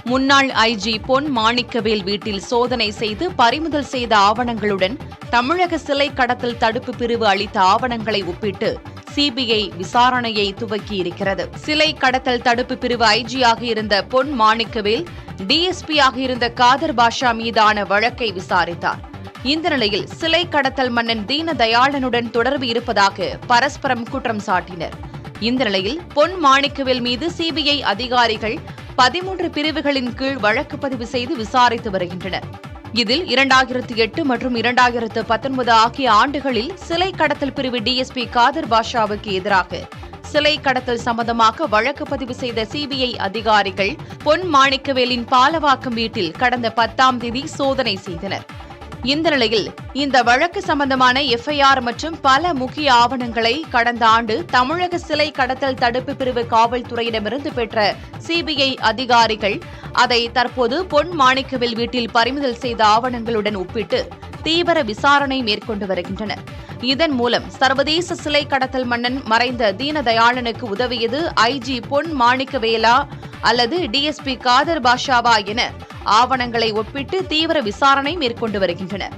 முன்னாள் ஐஜி பொன் மாணிக்கவேல் வீட்டில் சோதனை செய்து பறிமுதல் செய்த ஆவணங்களுடன் தமிழக சிலை கடத்தல் தடுப்பு பிரிவு அளித்த ஆவணங்களை ஒப்பிட்டு சிபிஐ விசாரணையை துவக்கியிருக்கிறது. சிலை கடத்தல் தடுப்பு பிரிவு ஐஜியாக இருந்த பொன் மாணிக்கவேல் டிஎஸ்பியாக இருந்த காதர் பாஷா மீதான வழக்கை விசாரித்தார். இந்த நிலையில் சிலை கடத்தல் மன்னன் தீனதயாளனுடன் தொடர்பு இருப்பதாக பரஸ்பரம் குற்றம் சாட்டினர். இந்த நிலையில் பொன் மாணிக்கவேல் மீது சிபிஐ அதிகாரிகள் 13 பிரிவுகளின் கீழ் வழக்கு பதிவு செய்து விசாரித்து வருகின்றனர். இதில் 2008 மற்றும் 2019 ஆகிய ஆண்டுகளில் சிலை கடத்தல் பிரிவு டிஎஸ்பி காதர் பாஷாவுக்கு எதிராக சிலை கடத்தல் சம்பந்தமாக வழக்கு பதிவு செய்த சிபிஐ அதிகாரிகள் பொன் மாணிக்கவேலின் பாலவாக்கம் வீட்டில் கடந்த 10ஆம் தேதி சோதனை செய்தனர். இந்த நிலையில் இந்த வழக்கு சம்பந்தமான எஃப்ஐஆர் மற்றும் பல முக்கிய ஆவணங்களை கடந்த ஆண்டு தமிழக சிலை கடத்தல் தடுப்பு பிரிவு காவல்துறையிடமிருந்து பெற்ற சிபிஐ அதிகாரிகள் அதை தற்போது பொன் மாணிக்கவேல் வீட்டில் பறிமுதல் செய்த ஆவணங்களுடன் ஒப்பிட்டு தீவிர விசாரணை மேற்கொண்டு வருகின்றனர். இதன் மூலம் சர்வதேச சிலை கடத்தல் மன்னன் மறைந்த தீனதயாளனுக்கு உதவியது ஐஜி பொன் மாணிக்கவேலா அல்லது டிஎஸ்பி காதர் பாஷாவா என ஆவணங்களை ஒப்பிட்டு தீவிர விசாரணை மேற்கொண்டு வருகின்றனர்.